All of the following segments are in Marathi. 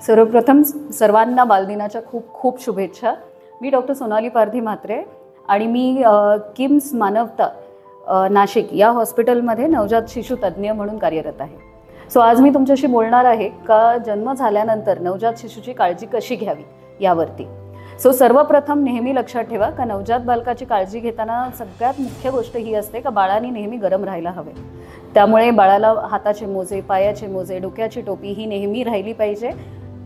सर्वप्रथम सर्वांना बालदिनाच्या खूप खूप शुभेच्छा। मी डॉक्टर सोनाली पारधी म्हात्रे आणि मी किम्स मानवता नाशिक या हॉस्पिटलमध्ये नवजात शिशु तज्ञ म्हणून कार्यरत आहे। सो आज मी तुमच्याशी बोलणार आहे का जन्म झाल्यानंतर नवजात शिशुची काळजी कशी घ्यावी यावरती। सो सर्वप्रथम नेहमी लक्षात ठेवा का नवजात बालकाची काळजी घेताना सगळ्यात मुख्य गोष्ट ही असते का बाळाने नेहमी गरम राहायला हवे। त्यामुळे बाळाला हाताचे मोजे, पायाचे मोजे, डोक्याची टोपी ही नेहमी राहिली पाहिजे।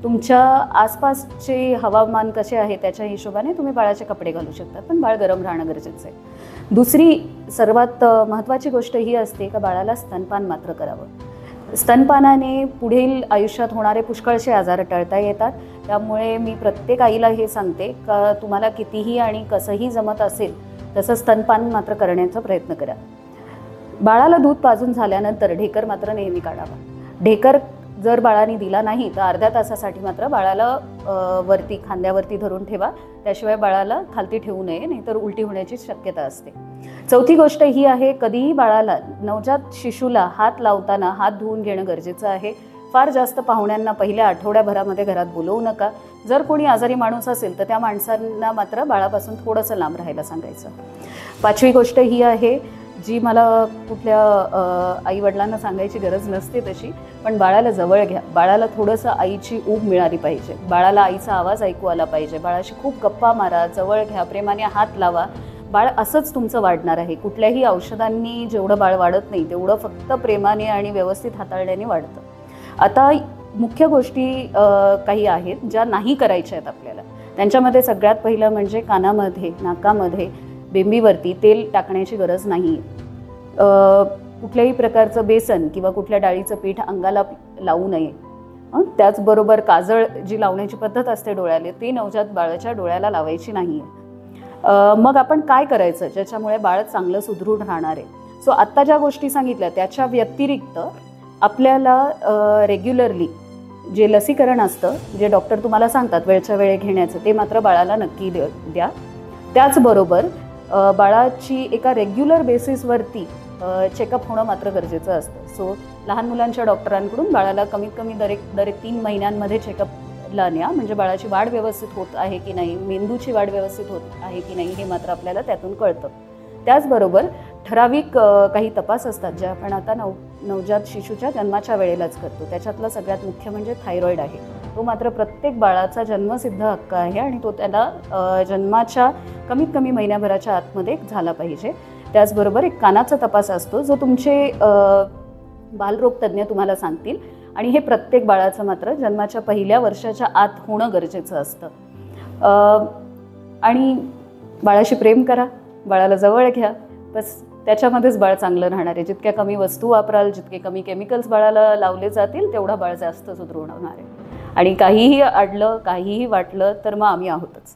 तुमच्या आसपासचे हवामान कसे आहे त्याच्या हिशोबाने तुम्ही बाळाचे कपडे घालू शकता, पण बाळ गरम राहणं गरजेचं आहे। दुसरी सर्वात महत्त्वाची गोष्ट ही असते का बाळाला स्तनपान मात्र करावं। स्तनपानाने पुढील आयुष्यात होणारे पुष्कळसे आजार टळता येतात। त्यामुळे मी प्रत्येक आईला हे सांगते का तुम्हाला कितीही आणि कसंही जमत असेल तसं स्तनपान मात्र करण्याचा प्रयत्न करा। बाळाला दूध पाजून झाल्यानंतर ढेकर मात्र नेहमी काढावा। ढेकर जर बाळाने दिला नाही तर अर्ध्या तासासाठी मात्र बाळाला वरती खांद्यावरती धरून ठेवा, त्याशिवाय बाळाला खालती ठेवू नये, नाहीतर उलटी होण्याची शक्यता असते। चौथी गोष्ट ही आहे कधीही बाळाला नवजात शिशुला हात लावताना हात धुवून घेणं गरजेचं आहे। फार जास्त पाहुण्यांना पहिल्या आठवड्याभरामध्ये घरात बोलवू नका। जर कोणी आजारी माणूस असेल तर त्या माणसांना मात्र बाळापासून थोडंसं लांब राहायला सांगायचं। पाचवी गोष्ट ही आहे जी मला कुठल्या आईवडिलांना सांगायची गरज नसते तशी, पण बाळाला जवळ घ्या। बाळाला थोडंसं आईची ऊब मिळाली पाहिजे, बाळाला आईचा आवाज ऐकू आला पाहिजे। बाळाशी खूप गप्पा मारा, जवळ घ्या, प्रेमाने हात लावा। बाळ असंच तुमचं वाढणार आहे। कुठल्याही औषधांनी जेवढं बाळ वाढत नाही तेवढं फक्त प्रेमाने आणि व्यवस्थित हाताळण्याने वाढतं। आता मुख्य गोष्टी काही आहेत ज्या नाही करायच्या आहेत आपल्याला। त्यांच्यामध्ये सगळ्यात पहिलं म्हणजे कानामध्ये, नाकामध्ये, बेंबीवरती तेल टाकण्याची गरज नाही। कुठल्याही प्रकारचं बेसन किंवा कुठल्या डाळीचं पीठ अंगाला लावू नये। त्याचबरोबर काजळ जी लावण्याची पद्धत असते डोळ्याला, ती नवजात बाळाच्या डोळ्याला लावायची नाही आहे। मग आपण काय करायचं ज्याच्यामुळे बाळ चांगलं सुदृढ राहणार आहे। सो आत्ता ज्या गोष्टी सांगितल्या त्याच्या व्यतिरिक्त आपल्याला रेग्युलरली जे लसीकरण असतं, जे डॉक्टर तुम्हाला सांगतात वेळच्या वेळी घेण्याचं, ते मात्र बाळाला नक्की द्या। त्याचबरोबर बाळाची एका रेग्युलर बेसिसवरती चेकअप होणं मात्र गरजेचं असतं। सो लहान मुलांच्या डॉक्टरांकडून बाळाला कमीत कमी दर 3 महिन्यांमध्ये चेकअपला न्या, म्हणजे बाळाची वाढ व्यवस्थित होत आहे की नाही, मेंदूची वाढ व्यवस्थित होत आहे की नाही हे मात्र आपल्याला त्यातून कळतं। त्याचबरोबर ठराविक काही तपास असतात जे आपण आता नवजात शिशुच्या जन्माच्या वेळेलाच करतो। त्याच्यातला सगळ्यात मुख्य म्हणजे थायरॉईड आहे। तो मात्र प्रत्येक बाळाचा जन्मसिद्ध हक्क आहे आणि तो त्याला जन्माच्या कमीत कमी महिन्याभराच्या आतमध्ये झाला पाहिजे। त्याचबरोबर एक कानाचा तपास असतो जो तुमचे बालरोग तज्ज्ञ तुम्हाला सांगतील, आणि हे प्रत्येक बाळाचं मात्र जन्माच्या पहिल्या वर्षाच्या आत होणं गरजेचं असतं। आणि बाळाशी प्रेम करा, बाळाला जवळ घ्या, बस त्याच्यामध्येच बाळ चांगलं राहणार आहे। जितक्या कमी वस्तू वापराल, जितके कमी केमिकल्स बाळाला लावले जातील तेवढा बाळ जास्त सुदृढ होणार आहे। आणि काहीही अडलं, काहीही वाटलं तर मग आम्ही आहोतच।